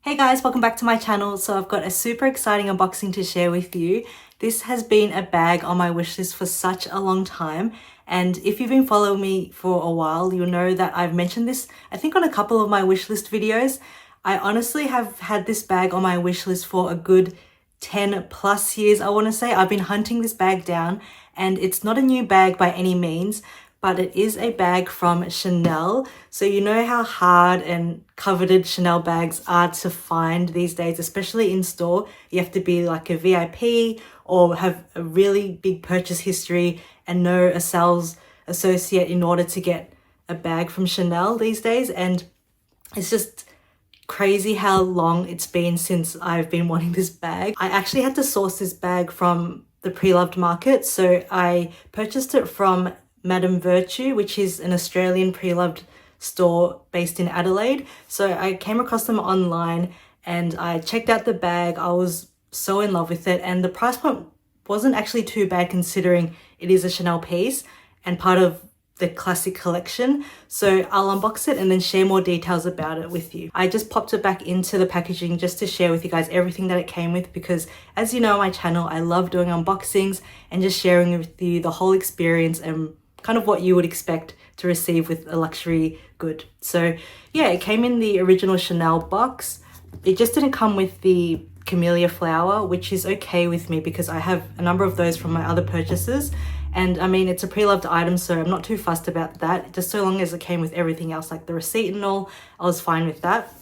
Hey guys, welcome back to my channel. So I've got a super exciting unboxing to share with you. This has been a bag on my wish list for such a long time. And if you've been following me for a while, you'll know that I've mentioned this, I think on a couple of my wish list videos. I honestly have had this bag on my wish list for a good 10 plus years, I want to say. I've been hunting this bag down and it's not a new bag by any means, but it is a bag from Chanel. So you know how hard and coveted Chanel bags are to find these days, especially in store. You have to be like a VIP or have a really big purchase history and know a sales associate in order to get a bag from Chanel these days. And it's just crazy how long it's been since I've been wanting this bag. I actually had to source this bag from the pre-loved market. So I purchased it from Madame Virtue, which is an Australian pre-loved store based in Adelaide. So I came across them online and I checked out the bag. I was so in love with it, and the price point wasn't actually too bad considering it is a Chanel piece and part of the classic collection. So I'll unbox it and then share more details about it with you. I just popped it back into the packaging just to share with you guys everything that it came with, because as you know on my channel, I love doing unboxings and just sharing with you the whole experience and kind of what you would expect to receive with a luxury good. So yeah, it came in the original Chanel box. It just didn't come with the camellia flower, which is okay with me because I have a number of those from my other purchases. And I mean, it's a pre-loved item, so I'm not too fussed about that. Just so long as it came with everything else, like the receipt and all, I was fine with that.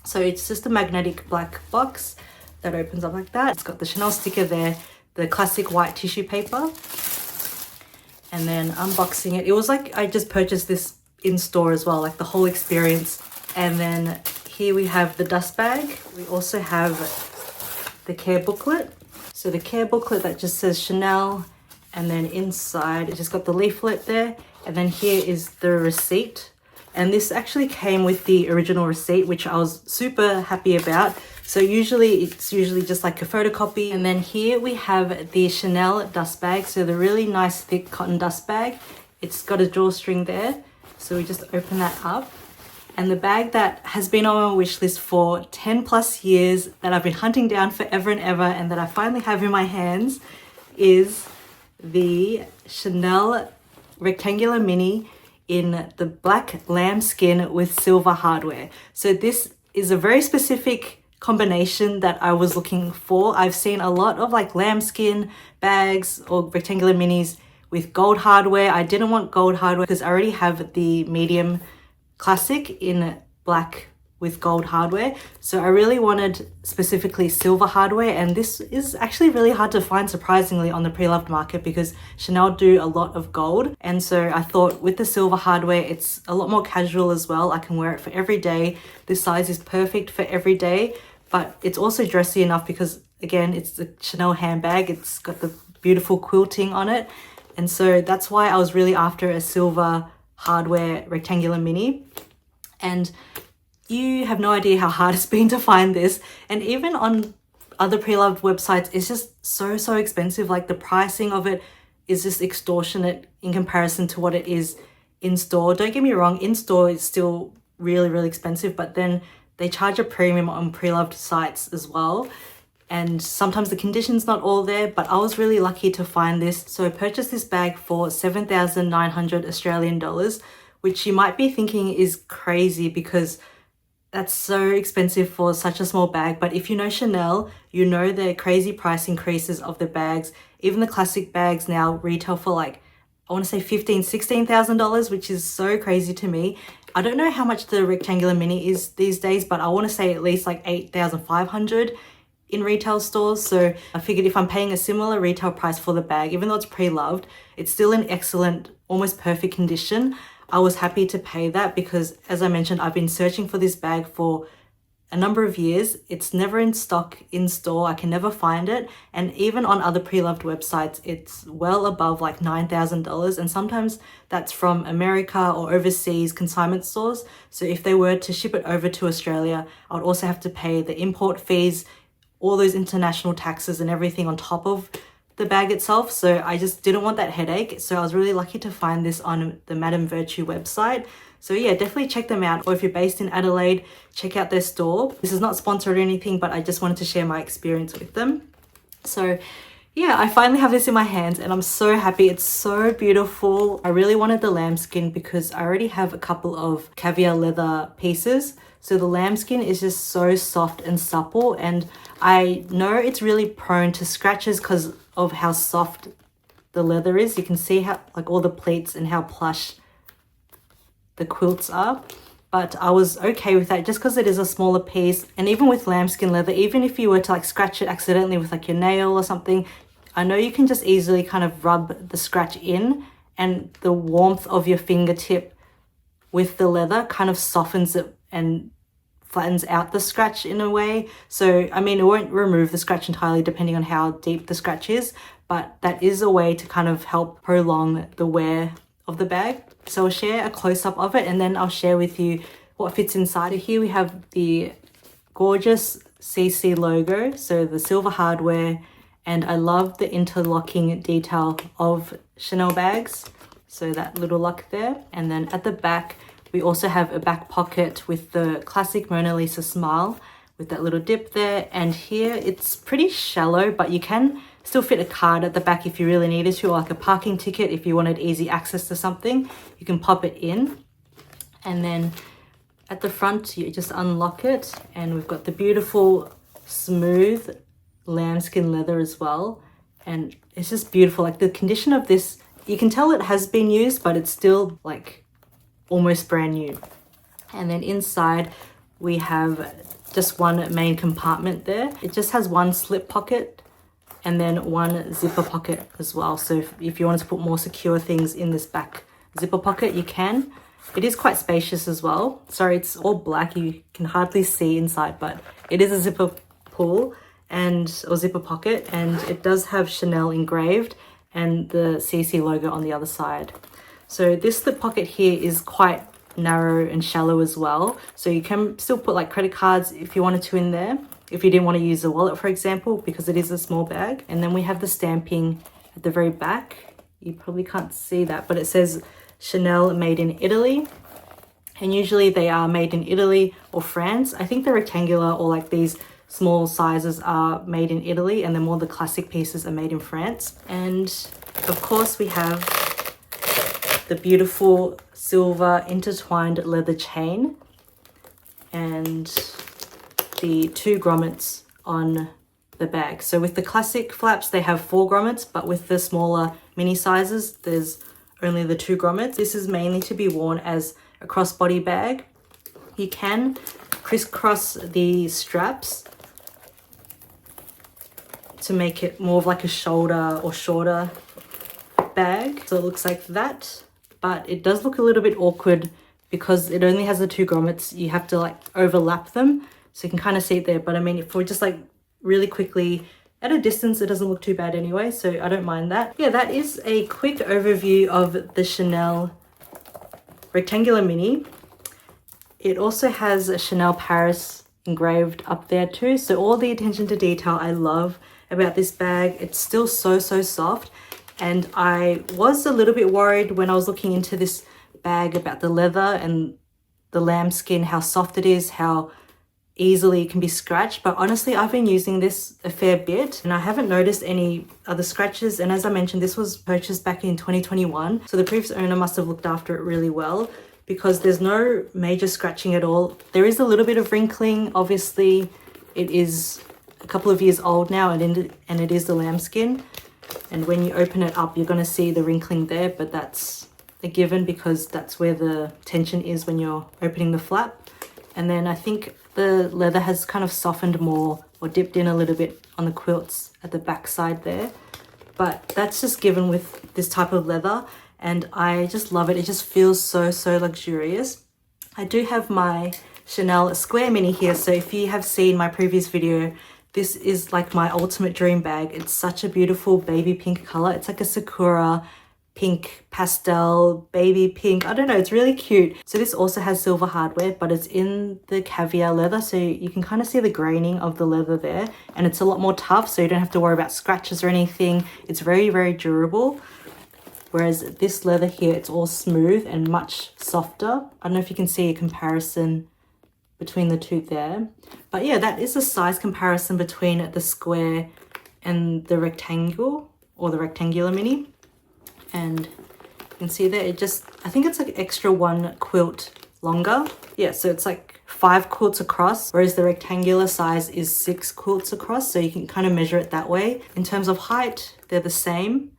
So it's just a magnetic black box that opens up like that. It's got the Chanel sticker there, the classic white tissue paper. And then unboxing it, it was like I just purchased this in store as well, like the whole experience. And then here we have the dust bag. We also have the care booklet. So the care booklet that just says Chanel, and then inside it just got the leaflet there. And then here is the receipt. And this actually came with the original receipt, which I was super happy about. So it's usually just like a photocopy. And then here we have the Chanel dust bag. So the really nice thick cotton dust bag. It's got a drawstring there. So we just open that up. And the bag that has been on my wish list for 10 plus years, that I've been hunting down forever and ever, and that I finally have in my hands, is the Chanel rectangular mini in the black lambskin with silver hardware. So this is a very specific combination that I was looking for. I've seen a lot of like lambskin bags or rectangular minis with gold hardware. I didn't want gold hardware because I already have the medium classic in black with gold hardware. So I really wanted specifically silver hardware, and this is actually really hard to find, surprisingly, on the pre-loved market because Chanel do a lot of gold. And so I thought with the silver hardware, it's a lot more casual as well. I can wear it for every day. This size is perfect for every day, but it's also dressy enough because again, it's the Chanel handbag. It's got the beautiful quilting on it. And so that's why I was really after a silver hardware rectangular mini. And you have no idea how hard it's been to find this. And even on other pre-loved websites, it's just so expensive. Like the pricing of it is just extortionate in comparison to what it is in store. Don't get me wrong, in store it's still really expensive, but then they charge a premium on pre-loved sites as well. And sometimes the condition's not all there, but I was really lucky to find this. So I purchased this bag for 7,900 Australian dollars, which you might be thinking is crazy because that's so expensive for such a small bag. But if you know Chanel, you know the crazy price increases of the bags. Even the classic bags now retail for like, I want to say $16,000, which is so crazy to me. I don't know how much the rectangular mini is these days, but I want to say at least like 8,500 in retail stores. So I figured if I'm paying a similar retail price for the bag, even though it's pre-loved, it's still in excellent, almost perfect condition. I was happy to pay that because, as I mentioned, I've been searching for this bag for a number of years. It's never in stock in store. I can never find it. And even on other pre-loved websites, it's well above like $9,000. And sometimes that's from America or overseas consignment stores. So if they were to ship it over to Australia, I would also have to pay the import fees, all those international taxes and everything on top of the bag itself. So I just didn't want that headache. So I was really lucky to find this on the Madame Virtue website. So yeah, definitely check them out. Or if you're based in Adelaide, check out their store. This is not sponsored or anything, but I just wanted to share my experience with them. So yeah, I finally have this in my hands and I'm so happy. It's so beautiful. I really wanted the lambskin because I already have a couple of caviar leather pieces. So the lambskin is just so soft and supple, and I know it's really prone to scratches because of how soft the leather is. You can see how like all the pleats and how plush the quilts are. But I was okay with that just because it is a smaller piece. And even with lambskin leather, even if you were to like scratch it accidentally with like your nail or something, I know you can just easily kind of rub the scratch in, and the warmth of your fingertip with the leather kind of softens it and flattens out the scratch in a way. So, I mean, it won't remove the scratch entirely depending on how deep the scratch is, but that is a way to kind of help prolong the wear of the bag. So I'll share a close-up of it and then I'll share with you what fits inside. Here we have the gorgeous CC logo, so the silver hardware, and I love the interlocking detail of Chanel bags. So that little lock there. And then at the back, we also have a back pocket with the classic Mona Lisa smile with that little dip there. And here it's pretty shallow, but you can still fit a card at the back if you really needed to, or like a parking ticket if you wanted easy access to something. You can pop it in. And then at the front, you just unlock it. And we've got the beautiful, smooth lambskin leather as well. And it's just beautiful. Like the condition of this, you can tell it has been used, but it's still like almost brand new. And then inside we have just one main compartment there. It just has one slip pocket and then one zipper pocket as well. So if you wanted to put more secure things in this back zipper pocket, you can. It is quite spacious as well. Sorry, it's all black. You can hardly see inside, but it is a zipper pull or zipper pocket, and it does have Chanel engraved and the CC logo on the other side. So this slip pocket here is quite narrow and shallow as well. So you can still put like credit cards if you wanted to in there, if you didn't want to use a wallet, for example, because it is a small bag. And then we have the stamping at the very back. You probably can't see that, but it says Chanel made in Italy. And usually they are made in Italy or France. I think the rectangular or like these small sizes are made in Italy, and then more the classic pieces are made in France. And of course we have the beautiful silver intertwined leather chain and the 2 grommets on the bag. So with the classic flaps, they have 4 grommets, but with the smaller mini sizes, there's only the 2 grommets. This is mainly to be worn as a crossbody bag. You can crisscross the straps to make it more of like a shoulder or shorter bag. So it looks like that, but it does look a little bit awkward because it only has the 2 grommets. You have to like overlap them. So you can kind of see it there. But I mean, if we're just like really quickly at a distance, it doesn't look too bad anyway. So I don't mind that. Yeah, that is a quick overview of the Chanel rectangular mini. It also has a Chanel Paris engraved up there too. So all the attention to detail I love about this bag. It's still so soft. And I was a little bit worried when I was looking into this bag about the leather and the lambskin, how soft it is, how easily it can be scratched. But honestly, I've been using this a fair bit and I haven't noticed any other scratches. And as I mentioned, this was purchased back in 2021. So the previous owner must have looked after it really well, because there's no major scratching at all. There is a little bit of wrinkling. Obviously, it is a couple of years old now, and it is the lambskin. And when you open it up, you're going to see the wrinkling there, but that's a given because that's where the tension is when you're opening the flap. And then I think the leather has kind of softened more or dipped in a little bit on the quilts at the back side there. But that's just given with this type of leather, and I just love it. It just feels so luxurious. I do have my Chanel Square Mini here, so if you have seen my previous video, this is like my ultimate dream bag. It's such a beautiful baby pink color. It's like a sakura pink, pastel, baby pink. I don't know, it's really cute. So this also has silver hardware, but it's in the caviar leather, so you can kind of see the graining of the leather there, and it's a lot more tough, so you don't have to worry about scratches or anything. It's very durable. whereas this leather here, it's all smooth and much softer. I don't know if you can see a comparison between the two there. But yeah, that is a size comparison between the square and the rectangle, or the rectangular mini. And you can see there, I think it's like extra 1 quilt longer. Yeah, so it's like 5 quilts across, whereas the rectangular size is 6 quilts across. So you can kind of measure it that way. In terms of height, they're the same.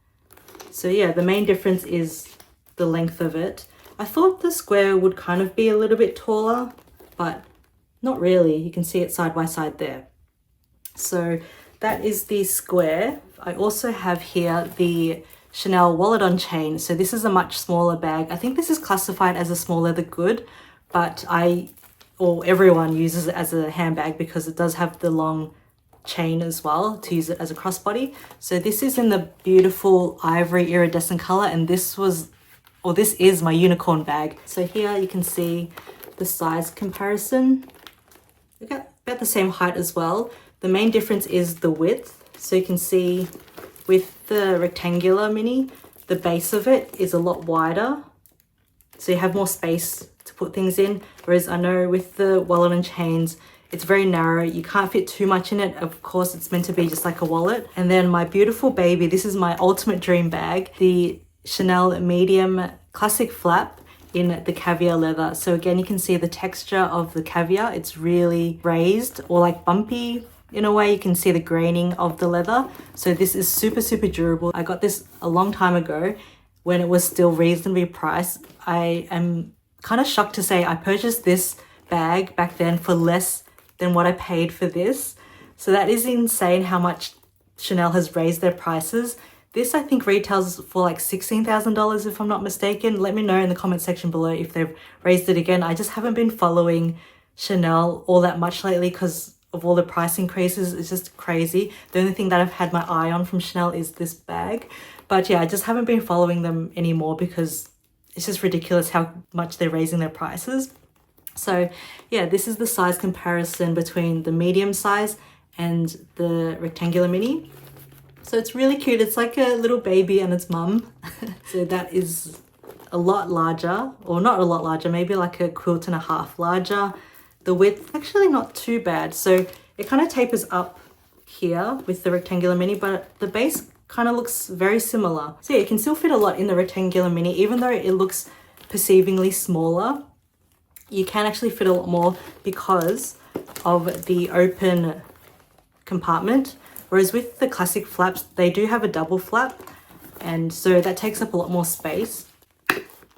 So yeah, the main difference is the length of it. I thought the square would kind of be a little bit taller, but not really. You can see it side by side there. So that is the square. I also have here the Chanel wallet on chain. So this is a much smaller bag. I think this is classified as a small leather good, but everyone uses it as a handbag because it does have the long chain as well to use it as a crossbody. So this is in the beautiful ivory iridescent color, and this is my unicorn bag. So here you can see the size comparison. They got about the same height as well. The main difference is the width. So you can see with the rectangular mini, the base of it is a lot wider. So you have more space to put things in. Whereas I know with the wallet and chains, it's very narrow. You can't fit too much in it. Of course, it's meant to be just like a wallet. And then my beautiful baby, this is my ultimate dream bag, the Chanel medium classic flap in the caviar leather. So again, you can see the texture of the caviar. It's really raised or like bumpy in a way. You can see the graining of the leather. So this is super, super durable. I got this a long time ago when it was still reasonably priced. I am kind of shocked to say I purchased this bag back then for less than what I paid for this. So that is insane how much Chanel has raised their prices. This I think retails for like $16,000 if I'm not mistaken. Let me know in the comment section below if they've raised it again. I just haven't been following Chanel all that much lately because of all the price increases. It's just crazy. The only thing that I've had my eye on from Chanel is this bag. But yeah, I just haven't been following them anymore because it's just ridiculous how much they're raising their prices. So yeah, this is the size comparison between the medium size and the rectangular mini. So it's really cute. It's like a little baby and its mum. So that is a lot larger, or not a lot larger, maybe like a quilt and a half larger. The width, actually not too bad. So it kind of tapers up here with the rectangular mini, but the base kind of looks very similar. So yeah, you can still fit a lot in the rectangular mini, even though it looks perceivingly smaller. You can actually fit a lot more because of the open compartment. Whereas with the classic flaps, they do have a double flap, and so that takes up a lot more space.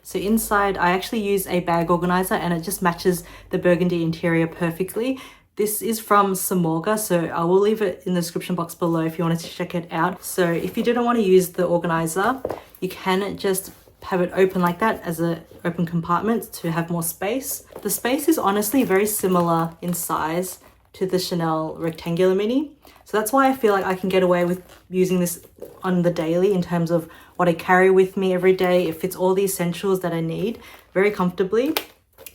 So inside, I actually use a bag organizer and it just matches the burgundy interior perfectly. This is from Samorga, so I will leave it in the description box below if you wanted to check it out. So if you didn't want to use the organizer, you can just have it open like that as an open compartment to have more space. The space is honestly very similar in size to the Chanel rectangular mini. So that's why I feel like I can get away with using this on the daily in terms of what I carry with me every day. It fits all the essentials that I need very comfortably.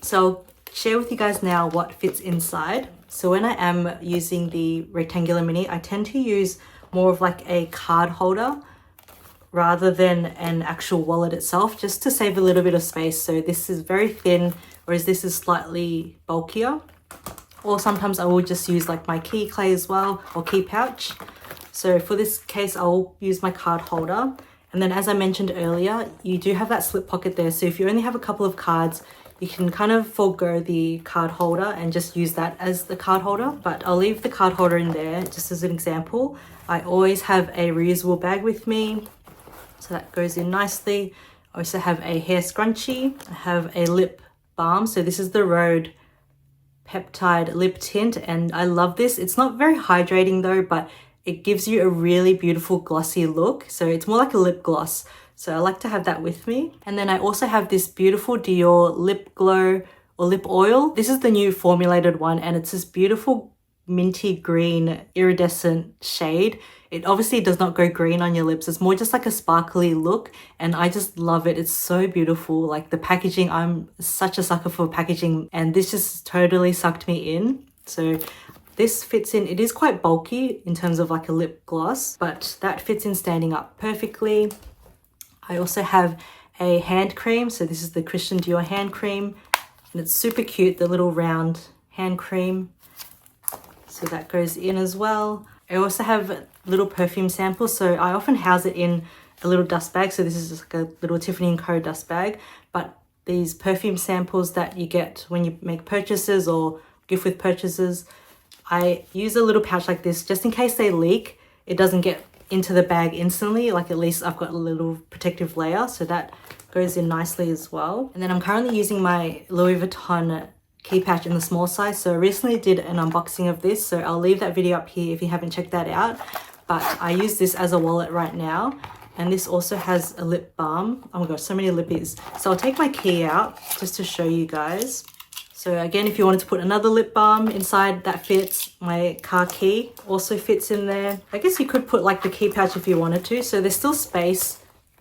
So I'll share with you guys now what fits inside. So when I am using the rectangular mini, I tend to use more of like a card holder rather than an actual wallet itself, just to save a little bit of space. So this is very thin, whereas this is slightly bulkier. Or sometimes I will just use like my key clay as well, or key pouch. So for this case, I'll use my card holder. And then as I mentioned earlier, you do have that slip pocket there. So if you only have a couple of cards, you can kind of forego the card holder and just use that as the card holder. But I'll leave the card holder in there just as an example. I always have a reusable bag with me, so that goes in nicely. I also have a hair scrunchie. I have a lip balm. So this is the Rhode Peptide lip tint, and I love this. It's not very hydrating though, but it gives you a really beautiful glossy look. So it's more like a lip gloss. So I like to have that with me. And then I also have this beautiful Dior lip glow or lip oil. This is the new formulated one, and it's this beautiful minty green iridescent shade. It obviously does not go green on your lips. It's more just like a sparkly look, and I just love it. It's so beautiful. Like the packaging, I'm such a sucker for packaging, and this just totally sucked me in. So this fits in. It is quite bulky in terms of like a lip gloss, but that fits in standing up perfectly. I also have a hand cream. So this is the Christian Dior hand cream, and it's super cute, the little round hand cream. So that goes in as well. I also have little perfume samples. So I often house it in a little dust bag. So this is just like a little Tiffany & Co. dust bag. But these perfume samples that you get when you make purchases or gift with purchases, I use a little pouch like this just in case they leak. It doesn't get into the bag instantly. Like at least I've got a little protective layer. So that goes in nicely as well. And then I'm currently using my Louis Vuitton key pouch in the small size. So I recently did an unboxing of this, so I'll leave that video up here if you haven't checked that out. But I use this as a wallet right now, and this also has a lip balm. Oh my gosh, so many lippies. So I'll take my key out just to show you guys. So again, if you wanted to put another lip balm inside that fits, my car key also fits in there. I guess you could put like the key pouch if you wanted to, so there's still space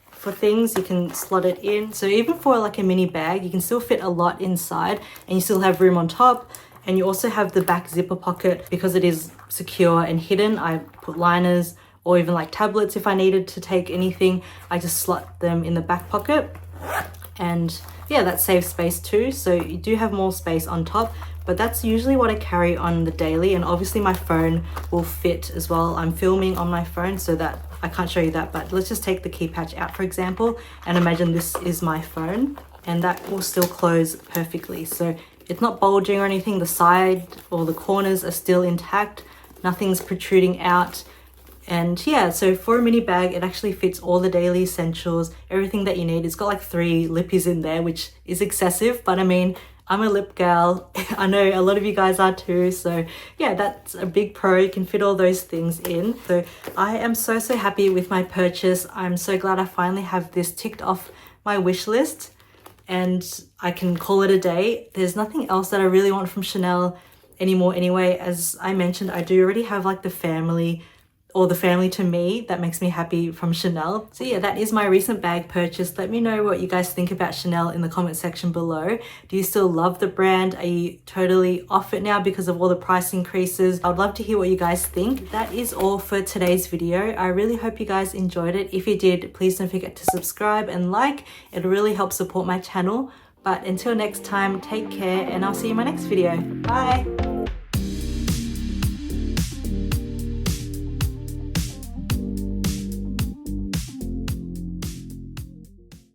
for things. You can slot it in. So even for like a mini bag, you can still fit a lot inside and you still have room on top. And you also have the back zipper pocket because it is secure and hidden. I put liners or even like tablets if I needed to take anything. I just slot them in the back pocket. And yeah, that saves space too. So you do have more space on top, but that's usually what I carry on the daily. And obviously my phone will fit as well. I'm filming on my phone, so that I can't show you that, but let's just take the key pouch out, for example, and imagine this is my phone, and that will still close perfectly. So it's not bulging or anything. The side or the corners are still intact. Nothing's protruding out. And yeah, so for a mini bag, it actually fits all the daily essentials, everything that you need. It's got like 3 lippies in there, which is excessive, but I mean, I'm a lip gal. I know a lot of you guys are too. So yeah, that's a big pro. You can fit all those things in. So I am so happy with my purchase. I'm so glad I finally have this ticked off my wish list and I can call it a day. There's nothing else that I really want from Chanel anymore anyway. As I mentioned, I do already have like the family to me that makes me happy from Chanel. So yeah, that is my recent bag purchase. Let me know what you guys think about Chanel in the comment section below. Do you still love the brand? Are you totally off it now because of all the price increases? I'd love to hear what you guys think. That is all for today's video. I really hope you guys enjoyed it. If you did, please don't forget to subscribe and like. It really helps support my channel. But until next time, take care and I'll see you in my next video. Bye.